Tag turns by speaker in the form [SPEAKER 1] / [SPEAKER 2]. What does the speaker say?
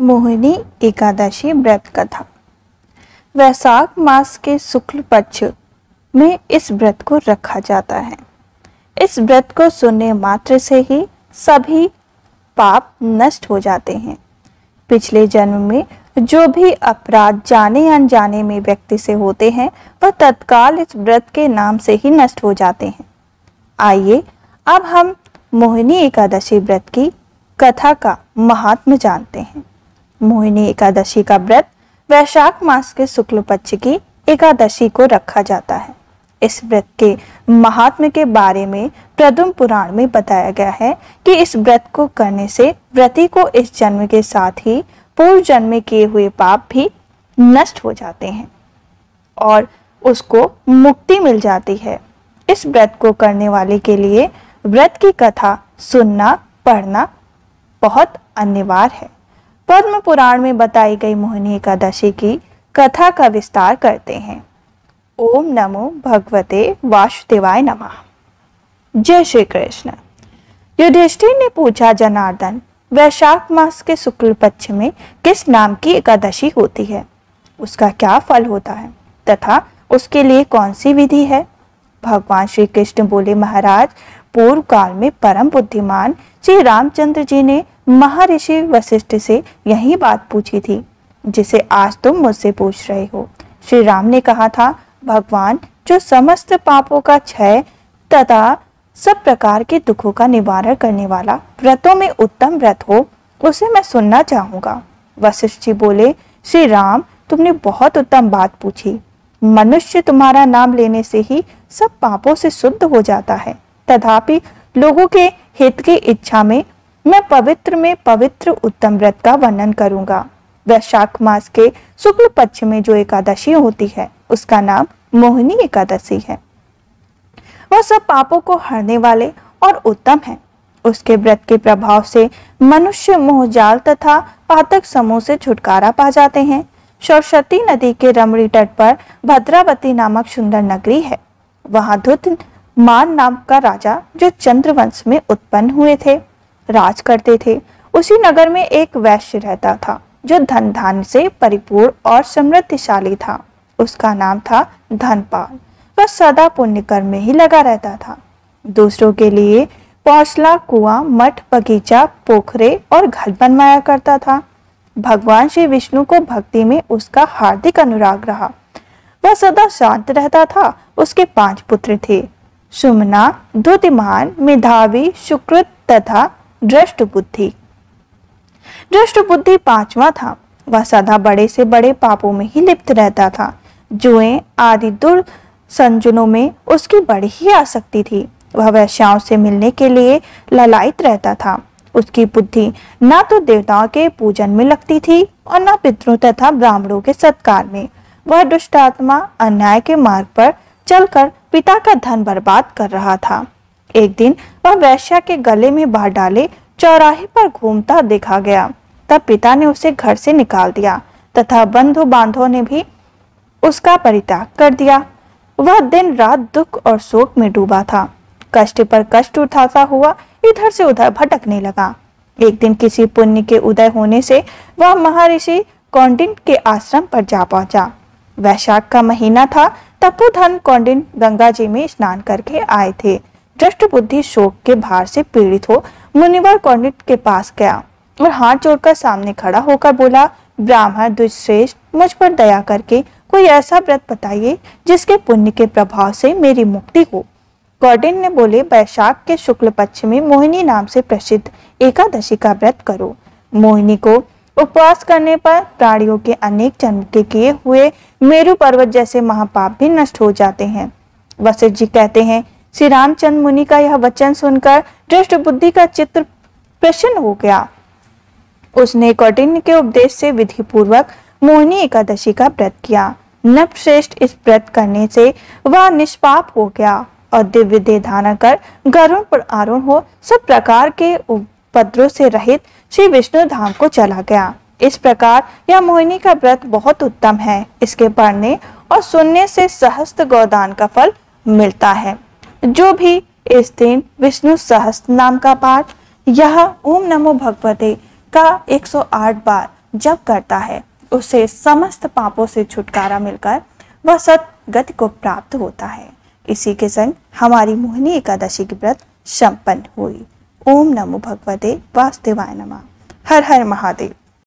[SPEAKER 1] मोहिनी एकादशी व्रत कथा। वैशाख मास के शुक्ल पक्ष में इस व्रत को रखा जाता है। इस व्रत को सुनने मात्र से ही सभी पाप नष्ट हो जाते हैं। पिछले जन्म में जो भी अपराध जाने अनजाने में व्यक्ति से होते हैं वह तत्काल इस व्रत के नाम से ही नष्ट हो जाते हैं। आइए अब हम मोहिनी एकादशी व्रत की कथा का महात्म्य जानते हैं। मोहिनी एकादशी का व्रत वैशाख मास के शुक्ल पक्ष की एकादशी को रखा जाता है। इस व्रत के महात्म्य के बारे में प्रद्युम्न पुराण में बताया गया है कि इस व्रत को करने से व्रती को इस जन्म के साथ ही पूर्व जन्म में किए हुए पाप भी नष्ट हो जाते हैं और उसको मुक्ति मिल जाती है। इस व्रत को करने वाले के लिए व्रत की कथा सुनना पढ़ना बहुत अनिवार्य है। पद्म पुराण में बताई गई मोहिनी एकादशी की कथा का विस्तार करते हैं। ओम नमो भगवते वासुदेवाय नमः। जय श्री कृष्ण। युधिष्ठिर ने पूछा, जनार्दन, वैशाख मास के शुक्ल पक्ष में किस नाम की एकादशी होती है? उसका क्या फल होता है तथा उसके लिए कौन सी विधि है? भगवान श्री कृष्ण बोले, महाराज, पूर्व काल में परम बुद्धिमान श्री रामचंद्र जी ने महर्षि वशिष्ठ से यही बात पूछी थी जिसे आज तुम मुझसे पूछ रहे हो। श्री राम ने कहा था, भगवान, जो समस्त पापों का क्षय तथा सब प्रकार के दुखों का निवारण करने वाला व्रतों में उत्तम व्रत हो उसे मैं सुनना चाहूंगा। वशिष्ठ जी बोले, श्री राम, तुमने बहुत उत्तम बात पूछी। मनुष्य तुम्हारा नाम लेने से ही सब पापों से शुद्ध हो जाता है, तथापि लोगों के हित की इच्छा में मैं पवित्र उत्तम व्रत का वर्णन करूंगा। वैशाख मास के शुक्ल पक्ष में जो एकादशी होती है उसका नाम मोहिनी एकादशी है। वह सब पापों को हरने वाले और उत्तम है। उसके व्रत के प्रभाव से मनुष्य मोहजाल तथा पातक समूह से छुटकारा पा जाते हैं। सरस्वती नदी के रमणी तट पर भद्रावती नामक सुंदर नगरी है। वहां धुत मान नाम का राजा, जो चंद्रवंश में उत्पन्न हुए थे, राज करते थे। उसी नगर में एक वैश्य रहता था जो धन धान्य से परिपूर्ण और समृद्धशाली था। उसका नाम था धनपाल। वह सदा पुण्य कर्म में ही लगा रहता था। दूसरों के लिए पौछला, कुआं, मठ, बगीचा, पोखरे और घर बनवाया करता था। भगवान श्री विष्णु को भक्ति में उसका हार्दिक अनुराग रहा। वह सदा शांत रहता था। उसके 5 पुत्र थे, सुमना, द्युतिमान, मेधावी, सुकृत तथा दृष्टबुद्धि। दृष्टबुद्धि 5वां था। वह सदा बड़े से बड़े पापों में ही लिप्त रहता था। जुए आदि दुर्संजनों में उसकी बड़ी ही आसक्ति थी। वह वैश्याओं से मिलने के लिए ललायित रहता था। उसकी बुद्धि न तो देवताओं के पूजन में लगती थी और न पितरों तथा ब्राह्मणों के सत्कार में। वह दुष्टात्मा अन्याय के मार्ग पर चलकर पिता का धन बर्बाद कर रहा था। एक दिन वह वैश्या के गले में बाढ़ डाले चौराहे पर घूमता देखा गया। तब पिता ने उसे घर से निकाल दिया तथा बंधु बांधवों ने भी उसका परित्याग कर दिया। वह दिन रात दुख और शोक में डूबा था। कष्ट पर कष्ट उठाता हुआ इधर से उधर भटकने लगा। एक दिन किसी पुण्य के उदय होने से वह महर्षि कौंडिन्य के आश्रम पर जा पहुंचा। वैशाख का महीना था। तपोधन कौंडिन्य गंगा जी में स्नान करके आए थे। दृष्टबुद्धि शोक के भार से पीड़ित हो मुनिवर कौंडिन्य के पास गया और हाथ जोड़कर सामने खड़ा होकर बोला, ब्राह्मण द्विजश्रेष्ठ, मुझ पर दया करके कोई ऐसा व्रत बताइए जिसके पुण्य के प्रभाव से मेरी मुक्ति हो। कौंडिन्य ने बोले, वैशाख के शुक्ल पक्ष में मोहिनी नाम से प्रसिद्ध एकादशी का व्रत करो। मोहिनी को उपवास करने पर प्राणियों के अनेक जन्म के किए हुए मेरु पर्वत जैसे महापाप भी नष्ट हो जाते हैं। वशिष्ठ जी कहते हैं, श्री रामचंद्र मुनि का यह वचन सुनकर दृष्ट बुद्धि का चित्त प्रसन्न हो गया। उसने कौंडिन्य के उपदेश से विधि पूर्वक मोहिनी एकादशी का व्रत किया। नृपश्रेष्ठ इस व्रत करने से वह निष्पाप हो गया और दिव्य देह धारण कर गरुड़ पर आरूढ़ हो सब प्रकार के उपद्रव से रहित श्री विष्णु धाम को चला गया। इस प्रकार यह मोहिनी का व्रत बहुत उत्तम है। इसके पढ़ने और सुनने से सहस्त्र गौदान का फल मिलता है। जो भी इस दिन विष्णु सहस्त्र नाम का पाठ, यह ओम नमो भगवते का 108 बार जब करता है उसे समस्त पापों से छुटकारा मिलकर वह सद्गति को प्राप्त होता है। इसी के संग हमारी मोहिनी एकादशी की व्रत संपन्न हुई। ओम नमो भगवते वासुदेवाय नमः। हर हर महादेव।